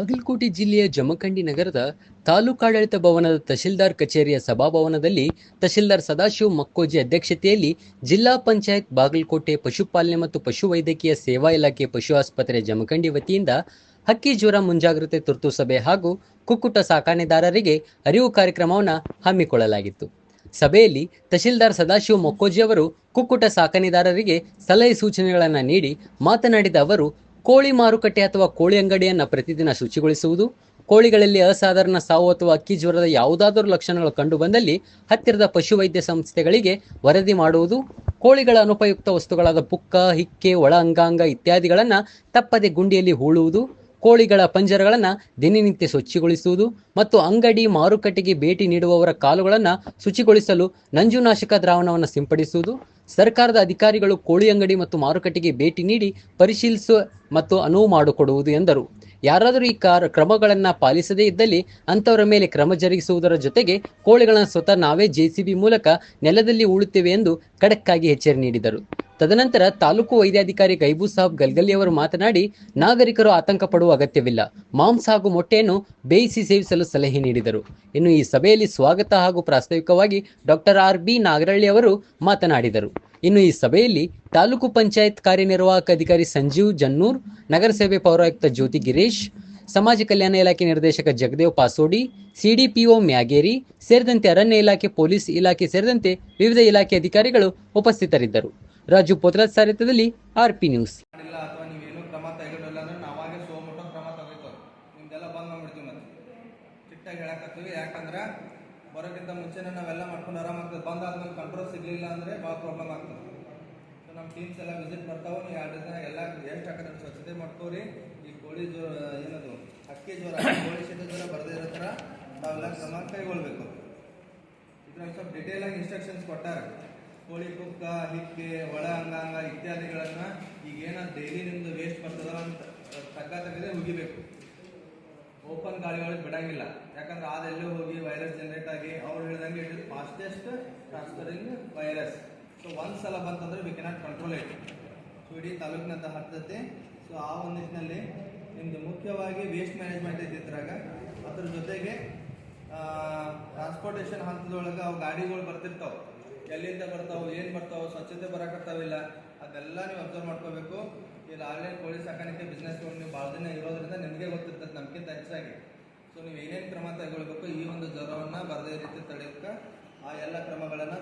ಬಾಗಲಕೋಟೆ ಜಿಲ್ಲೆಯ ಜಮಖಂಡಿ ನಗರದ ತಾಲೂಕಾಡಳಿತ ಭವನದ ತಹಶೀಲ್ದಾರ್ ಕಚೇರಿಯ ಸಭಾಭವನದಲ್ಲಿ ತಹಶೀಲ್ದಾರ್ ಸದಾಶಿವ ಮಕ್ಕೋಜಿ ಅಧ್ಯಕ್ಷತೆಯಲ್ಲಿ ಜಿಲ್ಲಾ ಪಂಚಾಯತ್ ಬಾಗಲಕೋಟೆ ಪಶುಪಾಲನೆ ಮತ್ತು ಪಶುವೈದ್ಯಕೀಯ ಸೇವಾ ಇಲಾಖೆ ಪಶು ಆಸ್ಪತ್ರೆ ಜಮಖಂಡಿ ವತಿಯಿಂದ ಹಕ್ಕಿ ಜ್ವರ ಮುಂಜಾಗ್ರತೆ ತುರ್ತು ಸಭೆ ಹಾಗೂ ಕುಕ್ಕುಟ ಸಾಕಾಣೆದಾರರಿಗೆ ಅರಿವು ಕಾರ್ಯಕ್ರಮವನ್ನು ಹಮ್ಮಿಕೊಳ್ಳಲಾಗಿತ್ತು. ಸಭೆಯಲ್ಲಿ ತಹಶೀಲ್ದಾರ್ ಸದಾಶಿವ ಮೊಕ್ಕೋಜಿ ಅವರು ಕುಕ್ಕುಟ ಸಾಕಾಣೆದಾರರಿಗೆ ಸಲಹೆ ಸೂಚನೆಗಳನ್ನು ನೀಡಿ ಮಾತನಾಡಿದ ಅವರು, ಕೋಳಿ ಮಾರುಕಟ್ಟೆ ಅಥವಾ ಕೋಳಿ ಅಂಗಡಿಯನ್ನು ಪ್ರತಿದಿನ ಶುಚಿಗೊಳಿಸುವುದು, ಕೋಳಿಗಳಲ್ಲಿ ಅಸಾಧಾರಣ ಸಾವು ಅಥವಾ ಹಕ್ಕಿ ಜ್ವರದ ಯಾವುದಾದರೂ ಲಕ್ಷಣಗಳು ಕಂಡುಬಂದಲ್ಲಿ ಹತ್ತಿರದ ಪಶುವೈದ್ಯ ಸಂಸ್ಥೆಗಳಿಗೆ ವರದಿ ಮಾಡುವುದು, ಕೋಳಿಗಳ ಅನುಪಯುಕ್ತ ವಸ್ತುಗಳಾದ ಪುಕ್ಕ, ಹಿಕ್ಕೆ, ಒಳ ಅಂಗಾಂಗ ಇತ್ಯಾದಿಗಳನ್ನು ತಪ್ಪದೆ ಗುಂಡಿಯಲ್ಲಿ ಹೂಳುವುದು, ಕೋಳಿಗಳ ಪಂಜರಗಳನ್ನು ದಿನನಿತ್ಯ ಸ್ವಚ್ಛಗೊಳಿಸುವುದು ಮತ್ತು ಅಂಗಡಿ ಮಾರುಕಟ್ಟೆಗೆ ಭೇಟಿ ನೀಡುವವರ ಕಾಲುಗಳನ್ನು ಶುಚಿಗೊಳಿಸಲು ನಂಜುನಾಶಕ ದ್ರಾವಣವನ್ನು ಸಿಂಪಡಿಸುವುದು, ಸರ್ಕಾರದ ಅಧಿಕಾರಿಗಳು ಕೋಳಿ ಅಂಗಡಿ ಮತ್ತು ಮಾರುಕಟ್ಟೆಗೆ ಭೇಟಿ ನೀಡಿ ಪರಿಶೀಲಿಸುವ ಮತ್ತು ಅನುವು ಮಾಡಿಕೊಡುವುದು ಎಂದರು. ಯಾರಾದರೂ ಈ ಕ್ರಮಗಳನ್ನು ಪಾಲಿಸದೇ ಇದ್ದಲ್ಲಿ ಅಂತವರ ಮೇಲೆ ಕ್ರಮ ಜರುಗಿಸುವುದರ ಜೊತೆಗೆ ಕೋಳಿಗಳನ್ನು ಸ್ವತಃ ನಾವೇ ಜೆಸಿಬಿ ಮೂಲಕ ನೆಲದಲ್ಲಿ ಉಳುತ್ತೇವೆ ಎಂದು ಖಡಕ್ಕಾಗಿ ಎಚ್ಚರಿಕೆ ನೀಡಿದರು. ತದನಂತರ ತಾಲೂಕು ವೈದ್ಯಾಧಿಕಾರಿ ಗೈಬೂ ಸಾಬ್ ಗಲ್ಗಲಿ ಅವರು ಮಾತನಾಡಿ, ನಾಗರಿಕರು ಆತಂಕ ಪಡುವ ಅಗತ್ಯವಿಲ್ಲ, ಮಾಂಸ ಹಾಗೂ ಮೊಟ್ಟೆಯನ್ನು ಬೇಯಿಸಿ ಸೇವಿಸಲು ಸಲಹೆ ನೀಡಿದರು. ಇನ್ನು ಈ ಸಭೆಯಲ್ಲಿ ಸ್ವಾಗತ ಹಾಗೂ ಪ್ರಾಸ್ತಾವಿಕವಾಗಿ ಡಾಕ್ಟರ್ RB ನಾಗರಳ್ಳಿ ಅವರು ಮಾತನಾಡಿದರು. ಇನ್ನು ಈ ಸಭೆಯಲ್ಲಿ ತಾಲೂಕು ಪಂಚಾಯತ್ ಕಾರ್ಯನಿರ್ವಾಹಕ ಅಧಿಕಾರಿ ಸಂಜೀವ್ ಜನ್ನೂರ್, ನಗರಸಭೆ ಪೌರಾಯುಕ್ತ ಜ್ಯೋತಿ ಗಿರೀಶ್, ಸಮಾಜ ಕಲ್ಯಾಣ ಇಲಾಖೆ ನಿರ್ದೇಶಕ ಜಗದೇವ್ ಪಾಸೋಡಿ, CDPO ಮ್ಯಾಗೇರಿ ಸೇರಿದಂತೆ ಅರಣ್ಯ ಇಲಾಖೆ, ಪೊಲೀಸ್ ಇಲಾಖೆ ಸೇರಿದಂತೆ ವಿವಿಧ ಇಲಾಖೆ ಅಧಿಕಾರಿಗಳು ಉಪಸ್ಥಿತರಿದ್ದರು. ರಾಜು ಪೋತ್ರಾಜ್ ಸಾರಥ್ಯದಲ್ಲಿ RP ನ್ಯೂಸ್. ಅಥವಾ ನೀವೇನು ಕ್ರಮ ತೆಗೆದುಕೊಳ್ಳಲ್ಲ ಅಂದ್ರೆ ನಾವಾಗೆ ಸೋಮೋಟೋ ಕ್ರಮ ತಗೋತೀವಿ. ನಿಮ್ದೆಲ್ಲ ಬಂದ್ ಮಾಡ್ಬಿಡ್ತೀವಿ. ಮತ್ತೆ ಸ್ಟ್ರಿಕ್ಟಾಗಿ ಹೇಳಕತ್ತೀವಿ. ಯಾಕಂದ್ರೆ ಬರೋಕ್ಕಿಂತ ಮುಂಚೆನೇ ನಾವೆಲ್ಲ ಮಾಡ್ಕೊಂಡು ಆರಾಮಾಗ್ತದೆ. ಬಂದ್ ಆದ್ಮೇಲೆ ಕಂಟ್ರೋಲ್ ಸಿಗಲಿಲ್ಲ ಅಂದರೆ ಭಾಳ ಪ್ರಾಬ್ಲಮ್ ಆಗ್ತದೆ. ಸೊ ನಮ್ಮ ಟೀಮ್ಸ್ ಎಲ್ಲ ವಿಸಿಟ್ ಬರ್ತಾವೆ. ನೀವು 2 ದಿನ ಎಲ್ಲ ಎಷ್ಟು ಹಾಕಿದ್ರೆ ಸ್ವಚ್ಛತೆ ಮಾಡ್ಕೋರಿ. ಈ ಕೋಳಿ ಜ್ವರ ಏನದು ಹಕ್ಕಿ ಜ್ವರ, ಕೋಳಿ ಶೀತ ಜ್ವರ ಬರದೇ ಇರೋ ಥರ ನಾವೆಲ್ಲ ಕ್ರಮ ಕೈಗೊಳ್ಬೇಕು. ಇದ್ರಲ್ಲಿ ಸ್ವಲ್ಪ ಡಿಟೇಲ್ ಆಗಿ ಇನ್ಸ್ಟ್ರಕ್ಷನ್ಸ್ ಕೊಟ್ಟಾರೆ. ಕೋಳಿ ಕುಕ್ಕ, ಹಿಕ್ಕೆ, ಒಳ ಅಂಗಾಂಗ ಇತ್ಯಾದಿಗಳನ್ನು ಈಗೇನ ಡೈಲಿ ನಿಮ್ದು ವೇಸ್ಟ್ ಬರ್ತದಲ್ಲ ಅಂತ ತೆಗೆದೇ ಹುಗಿಬೇಕು. ಓಪನ್ ಗಾಳಿ ಒಳಗೆ ಬಿಡಂಗಿಲ್ಲ. ಯಾಕಂದ್ರೆ ಅದೆಲ್ಲೂ ಹೋಗಿ ವೈರಸ್ ಜನರೇಟ್ ಆಗಿ ಅವ್ರು ಹೇಳಿದಂಗೆ it is fastest transferring virus. So ಒಂದ್ಸಲ ಬಂತಂದ್ರೆ we cannot control it. So ಇಡೀ ತಾಲೂಕಿನಂತ ಹತ್ತತೆ. ಸೊ ಆ ಒಂದು ನಿಟ್ಟಿನಲ್ಲಿ ನಿಮ್ದು ಮುಖ್ಯವಾಗಿ ವೇಸ್ಟ್ ಮ್ಯಾನೇಜ್ಮೆಂಟ್ ಇದ್ದಿದ್ರಾಗ ಅದ್ರ ಜೊತೆಗೆ ಟ್ರಾನ್ಸ್ಪೋರ್ಟೇಷನ್ ಹಂತದೊಳಗೆ ಅವು ಗಾಡಿಗಳು ಬರ್ತಿರ್ತಾವೆ. ಎಲ್ಲಿಂದ ಬರ್ತಾವೆ, ಏನು ಬರ್ತಾವೆ, ಸ್ವಚ್ಛತೆ ಬರೋಕತ್ತಾವಿಲ್ಲ, ಅದೆಲ್ಲ ನೀವು ಅಬ್ಸರ್ವ್ ಮಾಡ್ಕೋಬೇಕು. ಇಲ್ಲಿ ಆನ್ಲೈನ್ ಕೋಳಿ ಸಾಕಾಣಿಕೆ ಬಿಸ್ನೆಸ್ ನೀವು ಭಾಳ ದಿನ ಇರೋದ್ರಿಂದ ನಿಮಗೆ ಗೊತ್ತಿರ್ತದೆ ನಮ್ಗಿಂತ ಹೆಚ್ಚಾಗಿ. ಸೊ ನೀವು ಏನೇನು ಕ್ರಮ ತಗೊಳ್ಬೇಕು ಈ ಒಂದು ಜ್ವರವನ್ನು ಬರದೇ ರೀತಿ ತಡೆಯೋಕ್ಕೆ ಆ ಎಲ್ಲ ಕ್ರಮಗಳನ್ನು